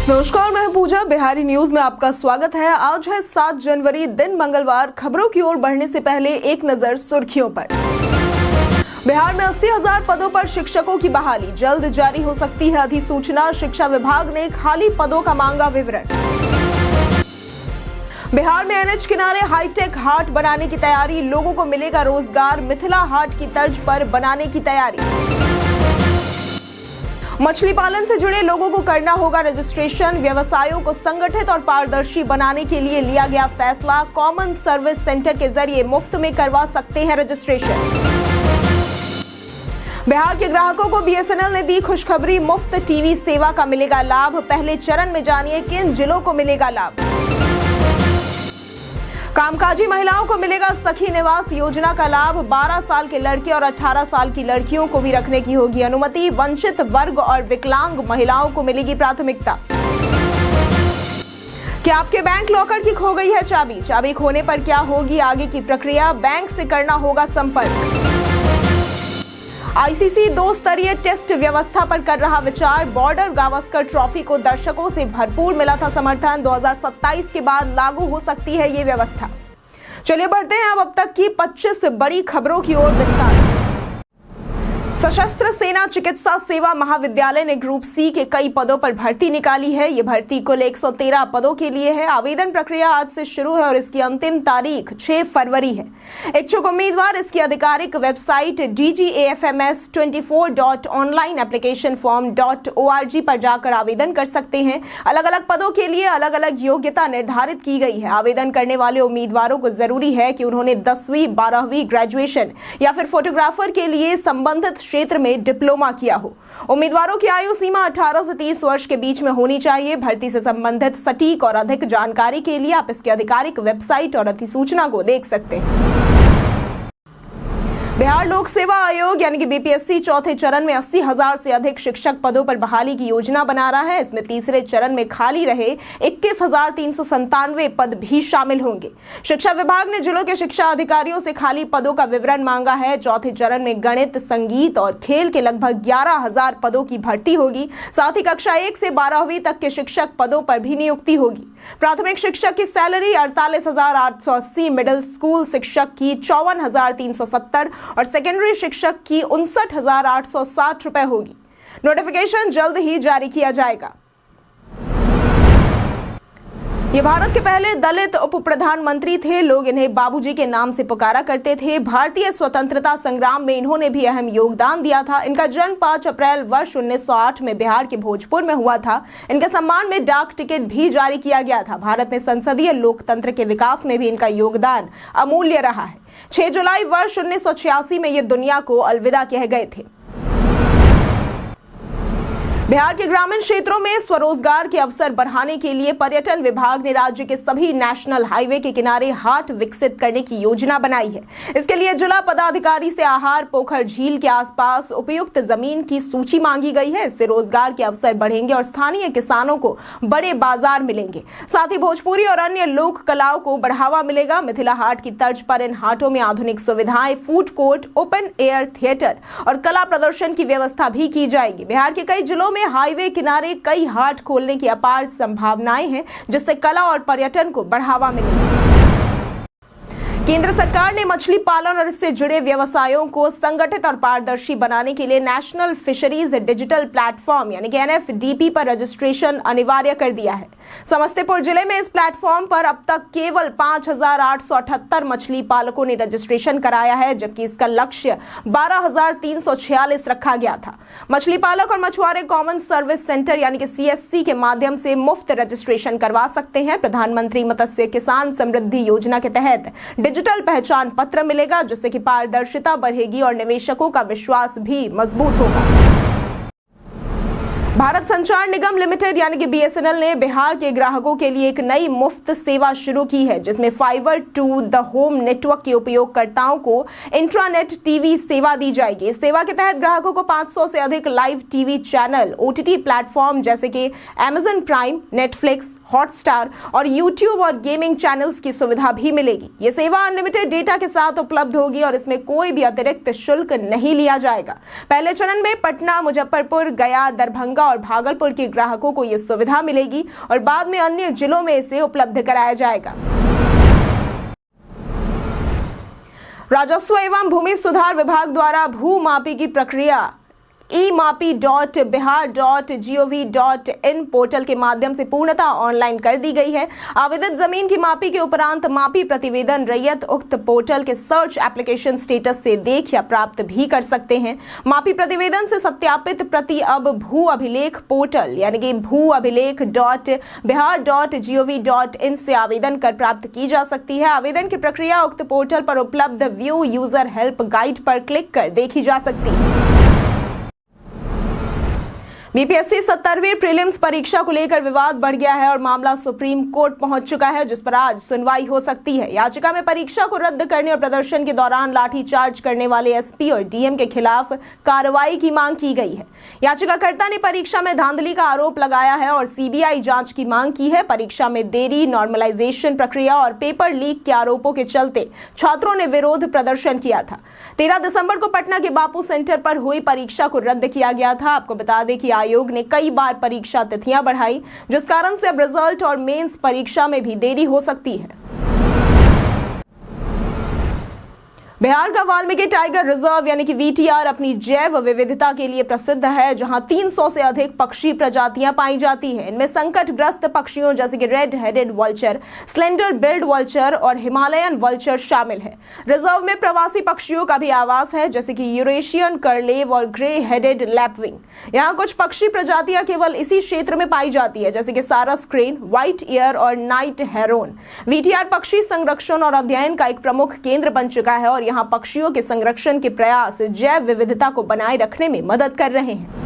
नमस्कार, मैं पूजा। बिहारी न्यूज में आपका स्वागत है। आज है 7 जनवरी, दिन मंगलवार। खबरों की ओर बढ़ने से पहले एक नजर सुर्खियों पर। बिहार में 80,000 पदों पर शिक्षकों की बहाली, जल्द जारी हो सकती है अधिसूचना। शिक्षा विभाग ने खाली पदों का मांगा विवरण। बिहार में एनएच किनारे हाईटेक हाट बनाने की तैयारी, लोगों को मिलेगा रोजगार। मिथिला हाट की तर्ज पर बनाने की तैयारी। मछली पालन से जुड़े लोगों को करना होगा रजिस्ट्रेशन। व्यवसायों को संगठित और पारदर्शी बनाने के लिए लिया गया फैसला। कॉमन सर्विस सेंटर के जरिए मुफ्त में करवा सकते हैं रजिस्ट्रेशन। बिहार के ग्राहकों को बीएसएनएल ने दी खुशखबरी, मुफ्त टीवी सेवा का मिलेगा लाभ। पहले चरण में जानिए किन जिलों को मिलेगा लाभ। कामकाजी महिलाओं को मिलेगा सखी निवास योजना का लाभ। 12 साल के लड़के और 18 साल की लड़कियों को भी रखने की होगी अनुमति। वंचित वर्ग और विकलांग महिलाओं को मिलेगी प्राथमिकता। क्या आपके बैंक लॉकर की खो गई है चाबी? चाबी खोने पर क्या होगी आगे की प्रक्रिया? बैंक से करना होगा संपर्क। आईसीसी 2 स्तरीय टेस्ट व्यवस्था पर कर रहा विचार। बॉर्डर गावस्कर ट्रॉफी को दर्शकों से भरपूर मिला था समर्थन। 2027 के बाद लागू हो सकती है ये व्यवस्था। चलिए बढ़ते हैं अब तक की 25 बड़ी खबरों की ओर विस्तार। सशस्त्र सेना चिकित्सा सेवा महाविद्यालय ने ग्रुप सी के कई पदों पर भर्ती निकाली है। ये भर्ती कुल 113 पदों के लिए है। आवेदन प्रक्रिया आज से शुरू है और इसकी अंतिम तारीख 6 फरवरी है। इच्छुक उम्मीदवार इसकी आधिकारिक वेबसाइट dgafms24.online-application-form.org पर जाकर आवेदन कर सकते हैं। अलग अलग पदों के लिए अलग अलग योग्यता निर्धारित की गई है। आवेदन करने वाले उम्मीदवारों को जरूरी है कि उन्होंने 10वीं 12वीं ग्रेजुएशन या फिर फोटोग्राफर के लिए संबंधित क्षेत्र में डिप्लोमा किया हो। उम्मीदवारों की आयु सीमा 18 से 30 वर्ष के बीच में होनी चाहिए। भर्ती से संबंधित सटीक और अधिक जानकारी के लिए आप इसकी आधिकारिक वेबसाइट और अधिसूचना को देख सकते हैं। बिहार लोक सेवा आयोग यानी कि बीपीएससी चौथे चरण में 80,000 से अधिक शिक्षक पदों पर बहाली की योजना बना रहा है। इसमें तीसरे चरण में खाली रहे 21,397 पद भी शामिल होंगे। शिक्षा विभाग ने जिलों के शिक्षा अधिकारियों से खाली पदों का विवरण मांगा है। चौथे चरण में गणित, संगीत और खेल के लगभग 11,000 पदों की भर्ती होगी। साथ ही कक्षा 1 से 12वीं तक के शिक्षक पदों पर भी नियुक्ति होगी। प्राथमिक शिक्षक की सैलरी 48,880, मिडिल स्कूल शिक्षक की 54,370 और सेकेंडरी शिक्षक की 59,860 रुपए होगी। नोटिफिकेशन जल्द ही जारी किया जाएगा। ये भारत के पहले दलित उप प्रधानमंत्री थे। लोग इन्हें बाबूजी के नाम से पुकारा करते थे। भारतीय स्वतंत्रता संग्राम में इन्होंने भी अहम योगदान दिया था। इनका जन्म 5 अप्रैल वर्ष 1908 में बिहार के भोजपुर में हुआ था। इनके सम्मान में डाक टिकट भी जारी किया गया था। भारत में संसदीय लोकतंत्र के विकास में भी इनका योगदान अमूल्य रहा है। 6 जुलाई वर्ष 1986 में ये दुनिया को अलविदा कह गए थे। बिहार के ग्रामीण क्षेत्रों में स्वरोजगार के अवसर बढ़ाने के लिए पर्यटन विभाग ने राज्य के सभी नेशनल हाईवे के किनारे हाट विकसित करने की योजना बनाई है। इसके लिए जिला पदाधिकारी से आहार पोखर झील के आसपास उपयुक्त जमीन की सूची मांगी गई है। इससे रोजगार के अवसर बढ़ेंगे और स्थानीय किसानों को बड़े बाजार मिलेंगे। साथ ही भोजपुरी और अन्य लोक कलाओं को बढ़ावा मिलेगा। मिथिला हाट की तर्ज पर इन हाटों में आधुनिक सुविधाएं, food court, open air theatre और कला प्रदर्शन की व्यवस्था भी की जाएगी। बिहार के कई जिलों में हाईवे किनारे कई हाट खोलने की अपार संभावनाएं हैं, जिससे कला और पर्यटन को बढ़ावा मिलेगा। केंद्र सरकार ने मछली पालन और इससे जुड़े व्यवसायों को संगठित और पारदर्शी बनाने के लिए नेशनल फिशरीज डिजिटल प्लेटफॉर्म यानी कि एनएफडीपी पर रजिस्ट्रेशन अनिवार्य कर दिया है। समस्तीपुर जिले में इस प्लेटफॉर्म पर अब तक केवल 5,878 मछली पालकों ने रजिस्ट्रेशन कराया है, जबकि इसका लक्ष्य 12,346 रखा गया था। मछली पालक और मछुआरे कॉमन सर्विस सेंटर यानी कि सीएससी के माध्यम से मुफ्त रजिस्ट्रेशन करवा सकते हैं। प्रधानमंत्री मत्स्य किसान समृद्धि योजना के तहत डिजिटल पहचान पत्र मिलेगा, जिससे कि पारदर्शिता बढ़ेगी और निवेशकों का विश्वास भी मजबूत होगा। भारत संचार निगम लिमिटेड यानी कि बीएसएनएल ने बिहार के ग्राहकों के लिए एक नई मुफ्त सेवा शुरू की है, जिसमें fibre to the home network के उपयोगकर्ताओं को इंट्रानेट टीवी सेवा दी जाएगी। इस सेवा के तहत ग्राहकों को 500 से अधिक live TV channel, OTT platform जैसे कि अमेजन प्राइम, नेटफ्लिक्स, हॉटस्टार और यूट्यूब और गेमिंग चैनल्स की सुविधा भी मिलेगी। ये सेवा अनलिमिटेड डेटा के साथ उपलब्ध होगी और इसमें कोई भी अतिरिक्त शुल्क नहीं लिया जाएगा। पहले चरण में पटना, मुजफ्फरपुर, गया, दरभंगा रीवा और भागलपुर के ग्राहकों को ये सुविधा मिलेगी और बाद में अन्य जिलों में इसे उपलब्ध कराया जाएगा। राजस्व एवं भूमि सुधार विभाग द्वारा भू मापी की प्रक्रिया emapi.bihar.gov.in पोर्टल के माध्यम से पूर्णतः ऑनलाइन कर दी गई है। आवेदित जमीन की मापी के उपरांत मापी प्रतिवेदन रैयत उक्त पोर्टल के सर्च एप्लीकेशन स्टेटस से देख या प्राप्त भी कर सकते हैं। मापी प्रतिवेदन से सत्यापित प्रति अब भू अभिलेख पोर्टल यानी कि भू-अभिलेख.bihar.gov.in से आवेदन कर प्राप्त की जा सकती है। आवेदन की प्रक्रिया उक्त पोर्टल पर उपलब्ध व्यू यूजर हेल्प गाइड पर क्लिक कर देखी जा सकती है। बीपीएससी 70वीं प्रीलिम्स परीक्षा को लेकर विवाद बढ़ गया है और मामला सुप्रीम कोर्ट पहुंच चुका है, जिस पर आज सुनवाई हो सकती है। याचिका में परीक्षा को रद्द करने और प्रदर्शन के दौरान लाठीचार्ज करने वाले एसपी और डीएम के खिलाफ कार्रवाई की मांग की गई है। याचिकाकर्ता ने परीक्षा में धांधली का आरोप लगाया है और सीबीआई जांच की मांग की है। परीक्षा में देरी, नॉर्मलाइजेशन प्रक्रिया और पेपर लीक के आरोपों के चलते छात्रों ने विरोध प्रदर्शन किया था। 13 दिसंबर को पटना के बापू सेंटर पर हुई परीक्षा को रद्द किया गया था। आपको बता दें कि आयोग ने कई बार परीक्षा तिथियां बढ़ाई, जिस कारण से अब रिजल्ट और मेंस परीक्षा में भी देरी हो सकती है। बिहार का वाल्मीकि टाइगर रिजर्व यानी कि वीटीआर अपनी जैव विविधता के लिए प्रसिद्ध है, जहां 300 से अधिक पक्षी प्रजातियां पाई जाती हैं। इनमें संकटग्रस्त पक्षियों जैसे कि red headed vulture, slender billed vulture और हिमालयन वल्चर शामिल है। रिजर्व में प्रवासी पक्षियों का भी आवास है, जैसे कि यूरेशियन कर्लेव और ग्रे हेडेड लैपविंग। यहाँ कुछ पक्षी प्रजातियां केवल इसी क्षेत्र में पाई जाती है, जैसे कि सारस क्रेन, व्हाइट ईयर और नाइट हेरोन। वीटीआर पक्षी संरक्षण और अध्ययन का एक प्रमुख केंद्र बन चुका है और यहाँ पक्षियों के संरक्षण के प्रयास जैव विविधता को बनाए रखने में मदद कर रहे हैं।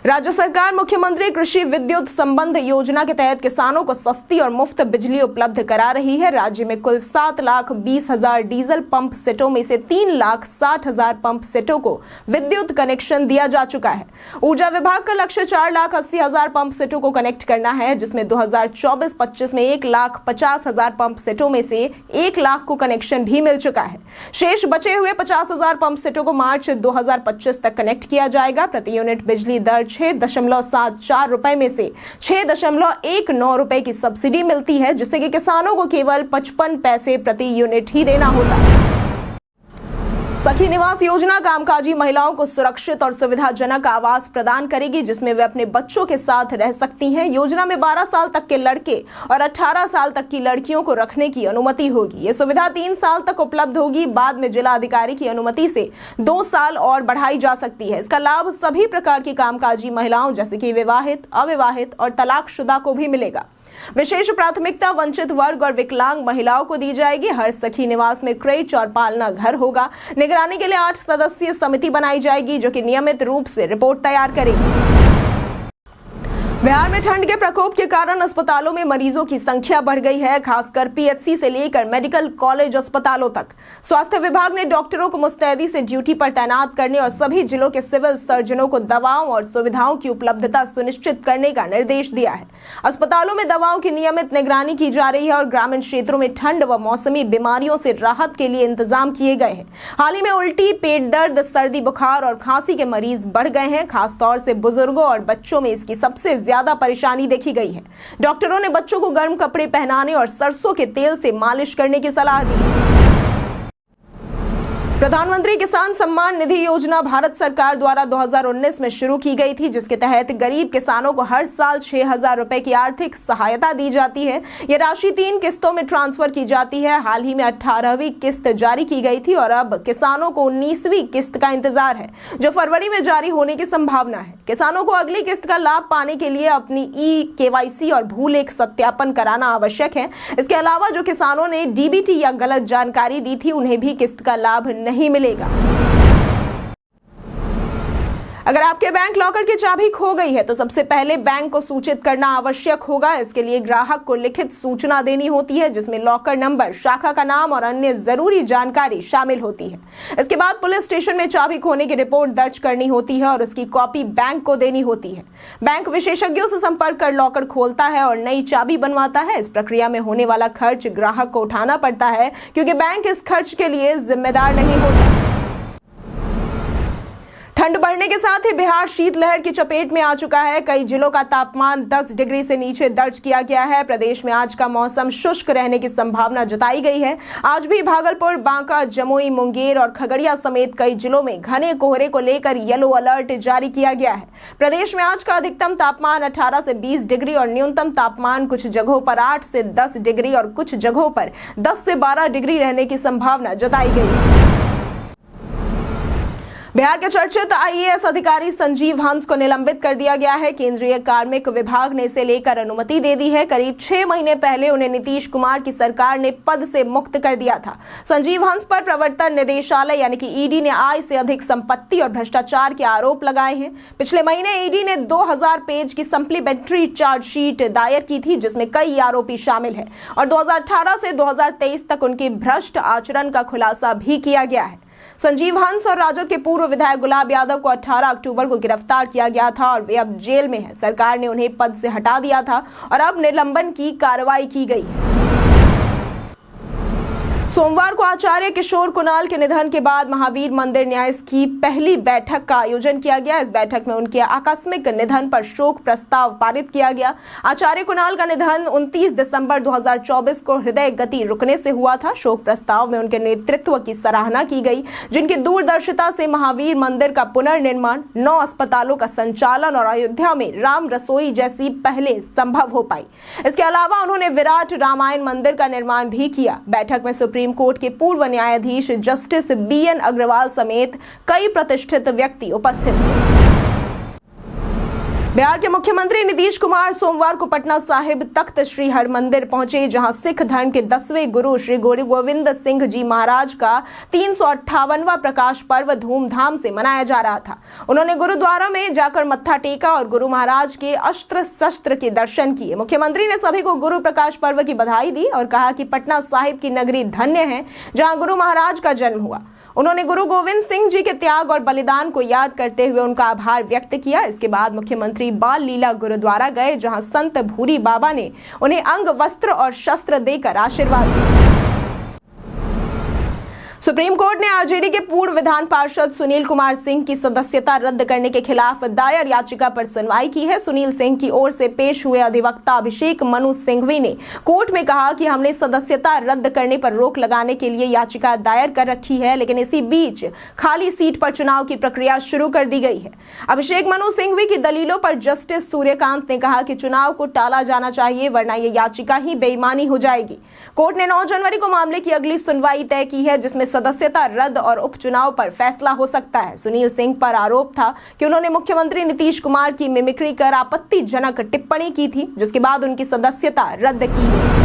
राज्य सरकार मुख्यमंत्री कृषि विद्युत संबंध योजना के तहत किसानों को सस्ती और मुफ्त बिजली उपलब्ध करा रही है। राज्य में कुल 7,20,000 डीजल पंप सेटों में से 3,60,000 पंप सेटों को विद्युत कनेक्शन दिया जा चुका है। ऊर्जा विभाग का लक्ष्य 4,80,000 पंप सेटों को कनेक्ट करना है, जिसमें 2024-25 में 1,50,000 पंप सेटों में से 1 लाख को कनेक्शन भी मिल चुका है। शेष बचे हुए 50,000 पंप सेटों को मार्च 2025 तक कनेक्ट किया जाएगा। प्रति यूनिट बिजली दर 6.74 रुपए में से 6.19 रुपए की सब्सिडी मिलती है, जिससे कि किसानों को केवल 55 पैसे प्रति यूनिट ही देना होता है। सखी निवास योजना कामकाजी महिलाओं को सुरक्षित और सुविधाजनक आवास प्रदान करेगी, जिसमें वे अपने बच्चों के साथ रह सकती हैं। योजना में 12 साल तक के लड़के और 18 साल तक की लड़कियों को रखने की अनुमति होगी। ये सुविधा 3 साल तक उपलब्ध होगी। बाद में जिला अधिकारी की अनुमति से 2 साल और बढ़ाई जा सकती है। इसका लाभ सभी प्रकार की कामकाजी महिलाओं जैसे कि विवाहित, अविवाहित और तलाकशुदा को भी मिलेगा। विशेष प्राथमिकता वंचित वर्ग और विकलांग महिलाओं को दी जाएगी। हर सखी निवास में क्रेच और पालना घर होगा। निगरानी के लिए 8 सदस्यीय समिति बनाई जाएगी, जो कि नियमित रूप से रिपोर्ट तैयार करेगी। बिहार में ठंड के प्रकोप के कारण अस्पतालों में मरीजों की संख्या बढ़ गई है, खासकर पीएचसी से लेकर मेडिकल कॉलेज अस्पतालों तक। स्वास्थ्य विभाग ने डॉक्टरों को मुस्तैदी से ड्यूटी पर तैनात करने और सभी जिलों के सिविल सर्जनों को दवाओं और सुविधाओं की उपलब्धता सुनिश्चित करने का निर्देश दिया है। अस्पतालों में दवाओं की नियमित निगरानी की जा रही है और ग्रामीण क्षेत्रों में ठंड व मौसमी बीमारियों से राहत के लिए इंतजाम किए गए हैं। हाल ही में उल्टी, पेट दर्द, सर्दी, बुखार और खांसी के मरीज बढ़ गए हैं। खासतौर से बुजुर्गों और बच्चों में इसकी सबसे ज्यादा परेशानी देखी गई है। डॉक्टरों ने बच्चों को गर्म कपड़े पहनाने और सरसों के तेल से मालिश करने की सलाह दी। प्रधानमंत्री किसान सम्मान निधि योजना भारत सरकार द्वारा 2019 में शुरू की गई थी, जिसके तहत गरीब किसानों को हर साल 6,000 रुपए की आर्थिक सहायता दी जाती है। यह राशि 3 किस्तों में ट्रांसफर की जाती है। हाल ही में 18वीं किस्त जारी की गई थी और अब किसानों को 19वीं किस्त का इंतजार है, जो फरवरी में जारी होने की संभावना है। किसानों को अगली किस्त का लाभ पाने के लिए अपनी KYC और भूलेख सत्यापन कराना आवश्यक है। इसके अलावा जो किसानों ने डीबीटी या गलत जानकारी दी थी, उन्हें भी किस्त का लाभ नहीं मिलेगा। अगर आपके बैंक लॉकर की चाबी खो गई है तो सबसे पहले बैंक को सूचित करना आवश्यक होगा। इसके लिए ग्राहक को लिखित सूचना देनी होती है, जिसमें लॉकर नंबर, शाखा का नाम और अन्य जरूरी जानकारी शामिल होती है। इसके बाद पुलिस स्टेशन में चाबी खोने की रिपोर्ट दर्ज करनी होती है और उसकी कॉपी बैंक को देनी होती है। बैंक विशेषज्ञों से संपर्क कर लॉकर खोलता है और नई चाबी बनवाता है। इस प्रक्रिया में होने वाला खर्च ग्राहक को उठाना पड़ता है, क्योंकि बैंक इस खर्च के लिए जिम्मेदार नहीं होता। ठंड बढ़ने के साथ ही बिहार शीतलहर की चपेट में आ चुका है। कई जिलों का तापमान 10 डिग्री से नीचे दर्ज किया गया है। प्रदेश में आज का मौसम शुष्क रहने की संभावना जताई गई है। आज भी भागलपुर, बांका, जमुई, मुंगेर और खगड़िया समेत कई जिलों में घने कोहरे को लेकर येलो अलर्ट जारी किया गया है। प्रदेश में आज का अधिकतम तापमान 18 से 20 डिग्री और न्यूनतम तापमान कुछ जगहों पर 8 से 10 डिग्री और कुछ जगहों पर 10 से 12 डिग्री रहने की संभावना जताई गई है। बिहार के चर्चित आईएएस अधिकारी संजीव हंस को निलंबित कर दिया गया है। केंद्रीय कार्मिक विभाग ने इसे लेकर अनुमति दे दी है। करीब 6 महीने पहले उन्हें नीतीश कुमार की सरकार ने पद से मुक्त कर दिया था। संजीव हंस पर प्रवर्तन निदेशालय यानी कि ईडी ने आय से अधिक संपत्ति और भ्रष्टाचार के आरोप लगाए हैं। पिछले महीने ईडी ने 2000 पेज की सप्लीमेंट्री चार्जशीट दायर की थी, जिसमें कई आरोपी शामिल हैं और 2018 से 2023 तक उनके भ्रष्ट आचरण का खुलासा भी किया गया है। संजीव हंस और राजद के पूर्व विधायक गुलाब यादव को 18 अक्टूबर को गिरफ्तार किया गया था और वे अब जेल में हैं। सरकार ने उन्हें पद से हटा दिया था और अब निलंबन की कार्रवाई की गई है। सोमवार को आचार्य किशोर कुणाल के निधन के बाद महावीर मंदिर न्यास की पहली बैठक का आयोजन किया गया। इस बैठक में उनके आकस्मिक निधन पर शोक प्रस्ताव पारित किया गया। आचार्य कुणाल का निधन 29 दिसंबर 2024 को हृदय गति रुकने से हुआ था। शोक प्रस्ताव में उनके नेतृत्व की सराहना की गई, जिनकी दूरदर्शिता से महावीर मंदिर का पुनर्निर्माण, 9 अस्पतालों का संचालन और अयोध्या में राम रसोई जैसी पहले संभव हो पाई। इसके अलावा उन्होंने विराट रामायण मंदिर का निर्माण भी किया। बैठक में सुप्रीम कोर्ट के पूर्व न्यायाधीश जस्टिस BN अग्रवाल समेत कई प्रतिष्ठित व्यक्ति उपस्थित थे। बिहार के मुख्यमंत्री नीतीश कुमार सोमवार को पटना साहिब तख्त श्री हरमंदिर पहुंचे, जहां सिख धर्म के 10वें गुरु श्री गुरु गोविंद सिंह जी महाराज का 358वां प्रकाश पर्व धूमधाम से मनाया जा रहा था। उन्होंने गुरुद्वारा में जाकर मत्था टेका और गुरु महाराज के अस्त्र शस्त्र के दर्शन किए। मुख्यमंत्री ने सभी को गुरु प्रकाश पर्व की बधाई दी और कहा कि पटना साहिब की नगरी धन्य है, जहां गुरु महाराज का जन्म हुआ। उन्होंने गुरु गोविंद सिंह जी के त्याग और बलिदान को याद करते हुए उनका आभार व्यक्त किया। इसके बाद मुख्यमंत्री बाल लीला गुरुद्वारा गए, जहां संत भूरी बाबा ने उन्हें अंग वस्त्र और शस्त्र देकर आशीर्वाद दिया। सुप्रीम कोर्ट ने आरजेडी के पूर्व विधान पार्षद सुनील कुमार सिंह की सदस्यता रद्द करने के खिलाफ दायर याचिका पर सुनवाई की है। सुनील सिंह की ओर से पेश हुए अधिवक्ता अभिषेक मनु सिंघवी ने कोर्ट में कहा कि हमने सदस्यता रद्द करने पर रोक लगाने के लिए याचिका दायर कर रखी है, लेकिन इसी बीच खाली सीट पर चुनाव की प्रक्रिया शुरू कर दी गई है। अभिषेक मनु सिंघवी की दलीलों पर जस्टिस सूर्यकांत ने कहा कि चुनाव को टाला जाना चाहिए, वरना यह याचिका ही बेईमानी हो जाएगी। कोर्ट ने 9 जनवरी को मामले की अगली सुनवाई तय की है, जिसमें सदस्यता रद्द और उपचुनाव पर फैसला हो सकता है। सुनील सिंह पर आरोप था कि उन्होंने मुख्यमंत्री नीतीश कुमार की मिमिक्री कर आपत्तिजनक टिप्पणी की थी, जिसके बाद उनकी सदस्यता रद्द की गई।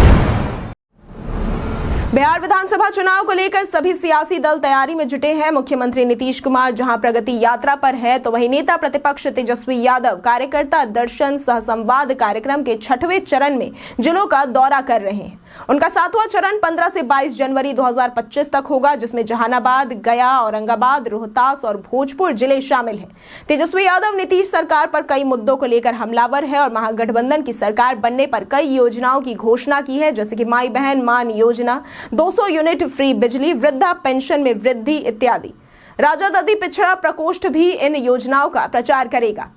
बिहार विधानसभा चुनाव को लेकर सभी सियासी दल तैयारी में जुटे हैं। मुख्यमंत्री नीतीश कुमार जहां प्रगति यात्रा पर है, तो वहीं नेता प्रतिपक्ष तेजस्वी यादव कार्यकर्ता दर्शन सह संवाद कार्यक्रम के 6वें चरण में जिलों का दौरा कर रहे हैं। उनका 7वां चरण 15 से 22 जनवरी 2025 तक होगा, जिसमें जहानाबाद, गया, औरंगाबाद, रोहतास और भोजपुर जिले शामिल हैं। तेजस्वी यादव नीतीश सरकार पर कई मुद्दों को लेकर हमलावर है और महागठबंधन की सरकार बनने पर कई योजनाओं की घोषणा की है, जैसे कि माई बहन मान योजना, 200 यूनिट फ्री बिजली, वृद्धा पेंशन में वृद्धि इत्यादि। राजद अति पिछड़ा प्रकोष्ठ भी इन योजनाओं का प्रचार करेगा।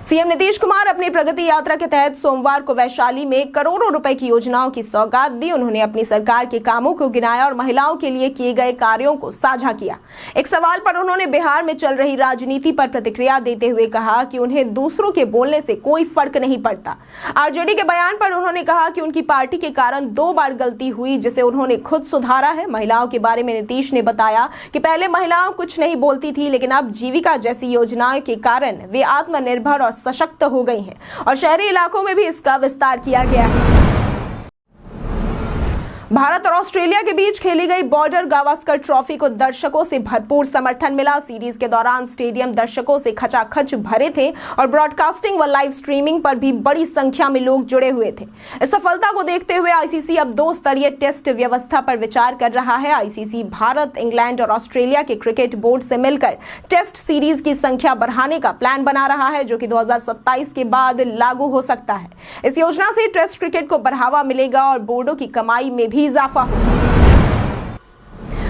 सीएम नीतीश कुमार अपनी प्रगति यात्रा के तहत सोमवार को वैशाली में करोड़ों रुपए की योजनाओं की सौगात दी। उन्होंने अपनी सरकार के कामों को गिनाया और महिलाओं के लिए किए गए कार्यों को साझा किया। एक सवाल पर उन्होंने बिहार में चल रही राजनीति पर प्रतिक्रिया देते हुए कहा कि उन्हें दूसरों के बोलने से कोई फर्क नहीं पड़ता। आरजेडी के बयान पर उन्होंने कहा कि उनकी पार्टी के कारण 2 बार गलती हुई, जिसे उन्होंने खुद सुधारा है। महिलाओं के बारे में नीतीश ने बताया कि पहले महिलाओं कुछ नहीं बोलती थी, लेकिन अब जीविका जैसी योजनाओं के कारण वे आत्मनिर्भर और सशक्त हो गई हैं और शहरी इलाकों में भी इसका विस्तार किया गया है। भारत और ऑस्ट्रेलिया के बीच खेली गई बॉर्डर गावस्कर ट्रॉफी को दर्शकों से भरपूर समर्थन मिला। सीरीज के दौरान स्टेडियम दर्शकों से खचाखच भरे थे और ब्रॉडकास्टिंग व लाइव स्ट्रीमिंग पर भी बड़ी संख्या में लोग जुड़े हुए थे। इस सफलता को देखते हुए आईसीसी अब 2 स्तरीय टेस्ट व्यवस्था पर विचार कर रहा है। आईसीसी भारत, इंग्लैंड और ऑस्ट्रेलिया के क्रिकेट बोर्ड से मिलकर टेस्ट सीरीज की संख्या बढ़ाने का प्लान बना रहा है, जो कि 2027 के बाद लागू हो सकता है। इस योजना से टेस्ट क्रिकेट को बढ़ावा मिलेगा और बोर्डों की कमाई में भी इजाफा होगा।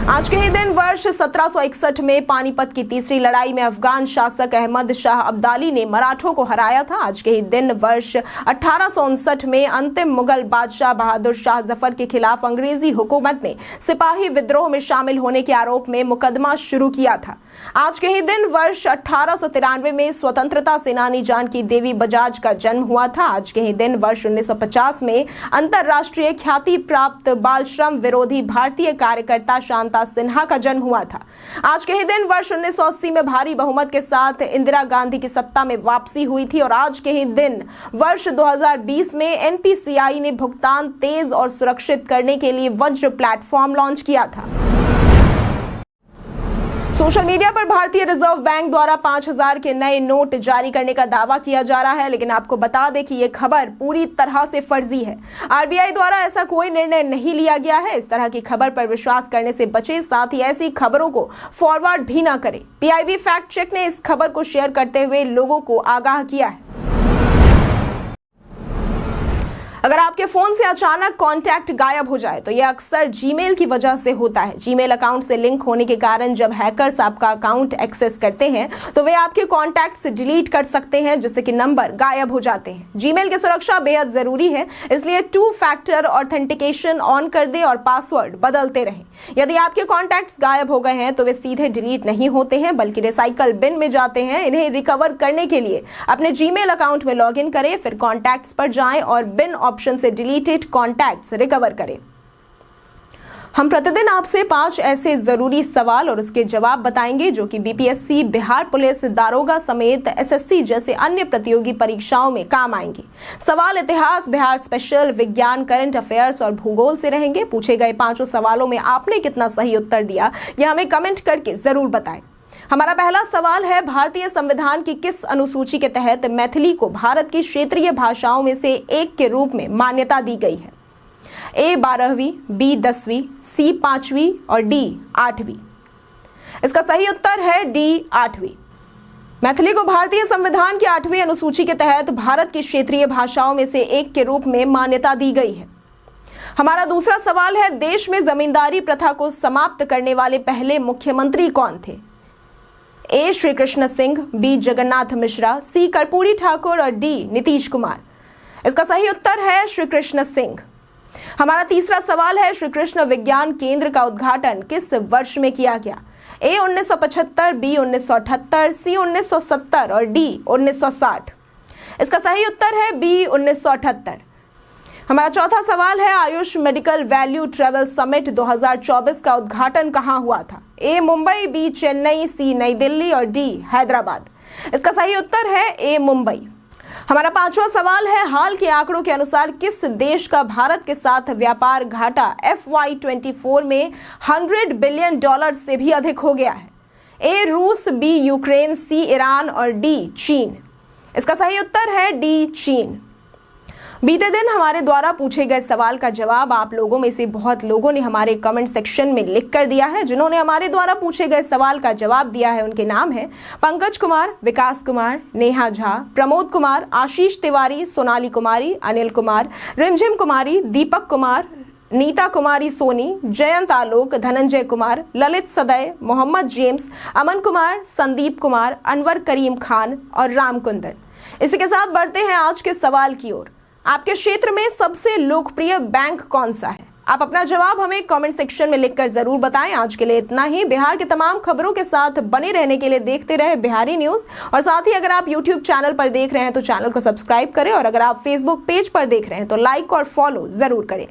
आज के ही दिन वर्ष 1761 में पानीपत की तीसरी लड़ाई में अफगान शासक अहमद शाह अब्दाली ने मराठों को हराया था। आज के ही दिन वर्ष 1859 में अंतिम मुगल बादशाह बहादुर शाह जफर के खिलाफ अंग्रेजी हुकूमत ने सिपाही विद्रोह में शामिल होने के आरोप में मुकदमा शुरू किया था। आज के ही दिन वर्ष 1893 में स्वतंत्रता सेनानी जानकी देवी बजाज का जन्म हुआ था। आज के ही दिन वर्ष 1950 में अंतरराष्ट्रीय ख्याति प्राप्त बाल श्रम विरोधी भारतीय कार्यकर्ता शांता सिन्हा का जन्म हुआ था। आज के ही दिन वर्ष 1980 में भारी बहुमत के साथ इंदिरा गांधी की सत्ता में वापसी हुई थी और आज के ही दिन वर्ष 2020 में एनपीसीआई ने भुगतान तेज और सुरक्षित करने के लिए वज्र प्लेटफॉर्म लॉन्च किया था। सोशल मीडिया पर भारतीय रिजर्व बैंक द्वारा 5000 के नए नोट जारी करने का दावा किया जा रहा है, लेकिन आपको बता दें कि यह खबर पूरी तरह से फर्जी है। आरबीआई द्वारा ऐसा कोई निर्णय नहीं लिया गया है। इस तरह की खबर पर विश्वास करने से बचें, साथ ही ऐसी खबरों को फॉरवर्ड भी ना करें। पीआईबी फैक्ट चेक ने इस खबर को शेयर करते हुए लोगों को आगाह किया है। अगर आपके फोन से अचानक कांटेक्ट गायब हो जाए तो यह अक्सर जीमेल की वजह से होता है। जीमेल अकाउंट से लिंक होने के कारण जब हैकर्स आपका अकाउंट एक्सेस करते हैं तो वे आपके कॉन्टैक्ट्स डिलीट कर सकते हैं, जिससे कि नंबर गायब हो जाते हैं। जीमेल की सुरक्षा बेहद जरूरी है, इसलिए 2 फैक्टर ऑथेंटिकेशन ऑन कर दे और पासवर्ड बदलते रहें। यदि आपके कॉन्टैक्ट्स गायब हो गए हैं तो वे सीधे डिलीट नहीं होते हैं बल्कि रिसाइकल बिन में जाते हैं। इन्हें रिकवर करने के लिए अपने जीमेल अकाउंट में लॉग इन करें, फिर कॉन्टैक्ट्स पर जाएं और बिन ऑप्शन से डिलीटेड कॉन्टैक्ट्स रिकवर करें। हम प्रतिदिन आपसे 5 ऐसे जरूरी सवाल और उसके जवाब बताएंगे जो कि बीपीएससी, बिहार पुलिस, दारोगा समेत एसएससी जैसे अन्य प्रतियोगी परीक्षाओं में काम आएंगे। सवाल इतिहास, बिहार स्पेशल, विज्ञान, करंट अफेयर्स और भूगोल से रहेंगे। पूछे गए 5 सवालों में आपने कितना सही उत्तर दिया यह हमें कमेंट करके जरूर बताएं। हमारा पहला सवाल है, भारतीय संविधान की किस अनुसूची के तहत मैथिली को भारत की क्षेत्रीय भाषाओं में से एक के रूप में मान्यता दी गई है? ए 12वीं, बी 10वीं, सी 5वीं और डी 8वीं। इसका सही उत्तर है डी 8वीं। मैथिली को भारतीय संविधान की 8वीं अनुसूची के तहत भारत की क्षेत्रीय भाषाओं में से एक के रूप में मान्यता दी गई है। हमारा दूसरा सवाल है, देश में जमींदारी प्रथा को समाप्त करने वाले पहले मुख्यमंत्री कौन थे? ए श्री कृष्ण सिंह, बी जगन्नाथ मिश्रा, सी कर्पूरी ठाकुर और डी नीतीश कुमार। इसका सही उत्तर है श्री कृष्ण सिंह। हमारा तीसरा सवाल है, श्री कृष्ण विज्ञान केंद्र का उद्घाटन किस वर्ष में किया गया? ए 1975, बी 1978, सी 1970 और डी 1960। इसका सही उत्तर है बी 1978। हमारा चौथा सवाल है, Ayush medical value travel summit 2024 का उद्घाटन कहां हुआ था? ए मुंबई, बी चेन्नई, सी नई दिल्ली और डी हैदराबाद। इसका सही उत्तर है ए मुंबई। हमारा पांचवा सवाल है, हाल के आंकड़ों के अनुसार किस देश का भारत के साथ व्यापार घाटा FY24 में $100 बिलियन से भी अधिक हो गया है? ए रूस, बी यूक्रेन, सी ईरान और डी चीन। इसका सही उत्तर है डी चीन। बीते दिन हमारे द्वारा पूछे गए सवाल का जवाब आप लोगों में से बहुत लोगों ने हमारे कमेंट सेक्शन में लिख कर दिया है। जिन्होंने हमारे द्वारा पूछे गए सवाल का जवाब दिया है उनके नाम है पंकज कुमार, विकास कुमार, नेहा झा, प्रमोद कुमार, आशीष तिवारी, सोनाली कुमारी, अनिल कुमार, रिमझिम कुमारी, दीपक कुमार, नीता कुमारी सोनी, जयंत आलोक, धनंजय कुमार, ललित सदय, मोहम्मद जेम्स, अमन कुमार, संदीप कुमार, अनवर करीम खान और राम कुंदन। इसी के साथ बढ़ते हैं आज के सवाल की ओर। आपके क्षेत्र में सबसे लोकप्रिय बैंक कौन सा है? आप अपना जवाब हमें कमेंट सेक्शन में लिखकर जरूर बताएं। आज के लिए इतना ही। बिहार के तमाम खबरों के साथ बने रहने के लिए देखते रहे बिहारी न्यूज, और साथ ही अगर आप यूट्यूब चैनल पर देख रहे हैं तो चैनल को सब्सक्राइब करें, और अगर आप फेसबुक पेज पर देख रहे हैं तो लाइक और फॉलो जरूर करें।